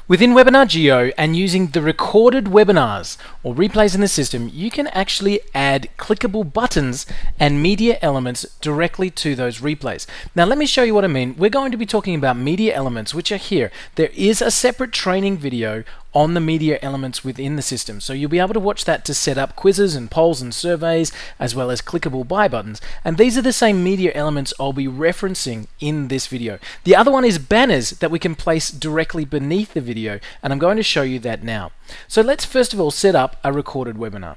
Within Webinar JEO and using the recorded webinars or replays in the system, you can actually add clickable buttons and media elements directly to those replays. Now let me show you what I mean. We're going to be talking about media elements, which are here. There is a separate training video on the media elements within the system. So you'll be able to watch that to set up quizzes and polls and surveys, as well as clickable buy buttons. And these are the same media elements I'll be referencing in this video. The other one is banners that we can place directly beneath the video, and I'm going to show you that now. So let's first of all set up a recorded webinar.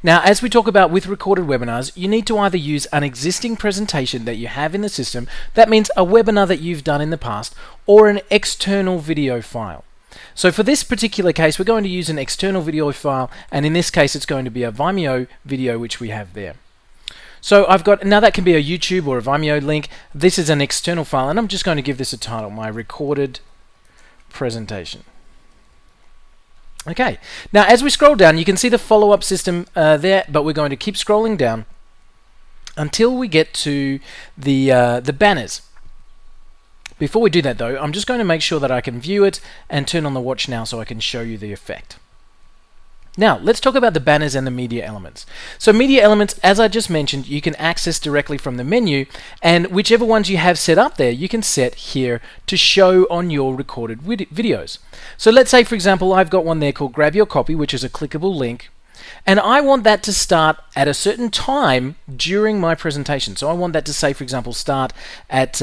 Now, as we talk about with recorded webinars, you need to either use an existing presentation that you have in the system, that means a webinar that you've done in the past, or an external video file. So for this particular case, we're going to use an external video file, and in this case it's going to be a Vimeo video which we have there. So I've got, now that can be a YouTube or a Vimeo link. This is an external file, and I'm just going to give this a title, my recorded presentation. Okay, now as we scroll down, you can see the follow-up system there, but we're going to keep scrolling down until we get to the banners. Before we do that though, I'm just going to make sure that I can view it and turn on the watch now so I can show you the effect. Now, let's talk about the banners and the media elements. So media elements, as I just mentioned, you can access directly from the menu, and whichever ones you have set up there, you can set here to show on your recorded videos. So let's say, for example, I've got one there called Grab Your Copy, which is a clickable link, and I want that to start at a certain time during my presentation. So I want that to say, for example, start at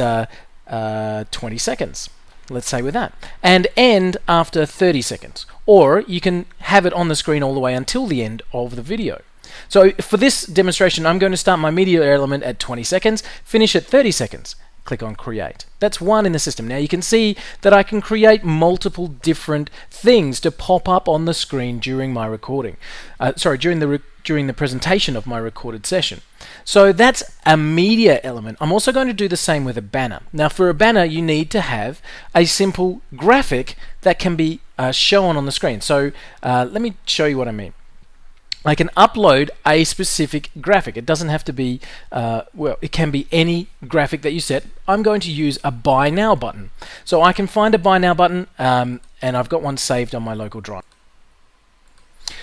20 seconds. Let's say with that, and end after 30 seconds, or you can have it on the screen all the way until the end of the video. So for this demonstration, I'm going to start my media element at 20 seconds, finish at 30 seconds. Click on create. That's one in the system. Now you can see that I can create multiple different things to pop up on the screen during my recording. During the presentation of my recorded session. So that's a media element. I'm also going to do the same with a banner. Now for a banner, you need to have a simple graphic that can be shown on the screen. So let me show you what I mean. I can upload a specific graphic. It doesn't have to be, well, it can be any graphic that you set. I'm going to use a Buy Now button. So I can find a Buy Now button, and I've got one saved on my local drive.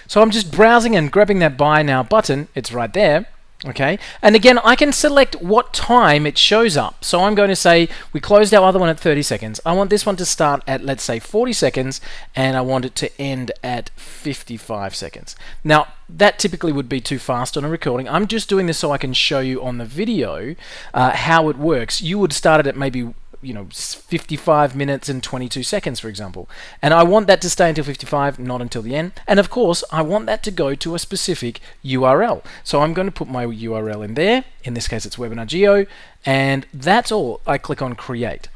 So I'm just browsing and grabbing that Buy Now button. It's right there. Okay, and again I can select what time it shows up. So I'm going to say we closed our other one at 30 seconds. I want this one to start at, let's say, 40 seconds, and I want it to end at 55 seconds. Now that typically would be too fast on a recording. I'm just doing this so I can show you on the video how it works. You would start it at maybe 55 minutes and 22 seconds, for example. And I want that to stay until 55, not until the end. And of course, I want that to go to a specific URL. So I'm going to put my URL in there. In this case, it's Webinar JEO. And that's all. I click on Create.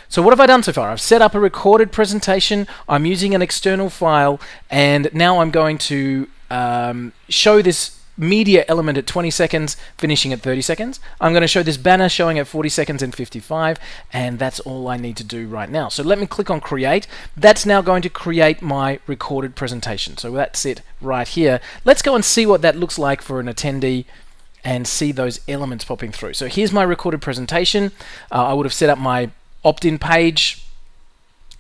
So what have I done so far? I've set up a recorded presentation. I'm using an external file. And now I'm going to show this media element at 20 seconds, finishing at 30 seconds. I'm going to show this banner showing at 40 seconds and 55, and that's all I need to do right now. So let me click on create. That's now going to create my recorded presentation. So that's it right here. Let's go and see what that looks like for an attendee and see those elements popping through. So here's my recorded presentation. I would have set up my opt-in page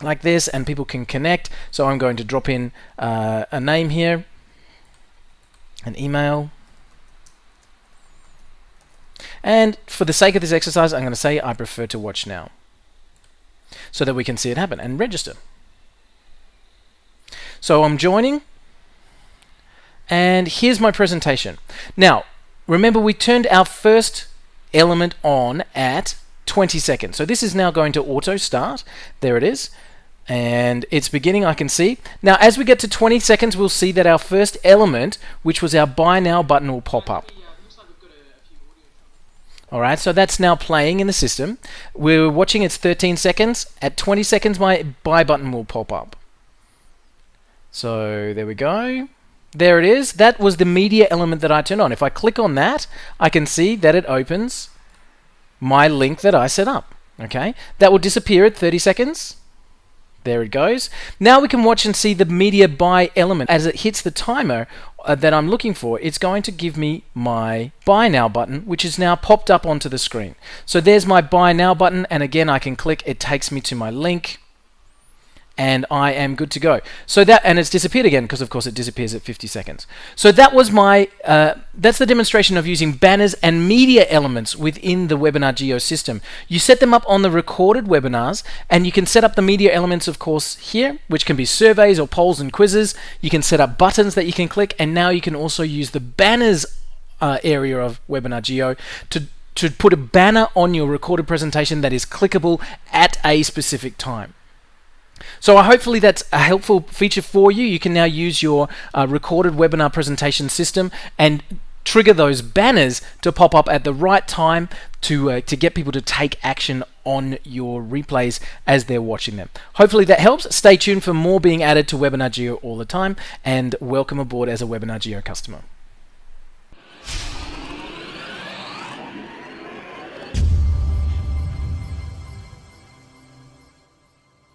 like this, and people can connect. So I'm going to drop in a name here, an email, and for the sake of this exercise I'm going to say I prefer to watch now so that we can see it happen, and register. So I'm joining, and here's my presentation. Now remember, we turned our first element on at 20 seconds, so this is now going to auto start. There it is. And it's beginning, I can see. Now as we get to 20 seconds, we'll see that our first element, which was our Buy Now button, will pop up. Alright, so that's now playing in the system. We're watching, it's 13 seconds. At 20 seconds, my buy button will pop up. So there we go. There it is. That was the media element that I turned on. If I click on that, I can see that it opens my link that I set up. Okay, that will disappear at 30 seconds. There it goes. Now we can watch and see the media buy element. As it hits the timer that I'm looking for, it's going to give me my Buy Now button, which is now popped up onto the screen. So there's my Buy Now button, and again I can click, it takes me to my link, and I am good to go. So that, and it's disappeared again because of course it disappears at 50 seconds. So that was my, that's the demonstration of using banners and media elements within the Webinar JEO system. You set them up on the recorded webinars, and you can set up the media elements of course here, which can be surveys or polls and quizzes. You can set up buttons that you can click, and now you can also use the banners area of Webinar JEO to put a banner on your recorded presentation that is clickable at a specific time. So hopefully that's a helpful feature for you. You can now use your recorded webinar presentation system and trigger those banners to pop up at the right time to get people to take action on your replays as they're watching them. Hopefully that helps. Stay tuned for more being added to Webinar JEO all the time, and welcome aboard as a Webinar JEO customer.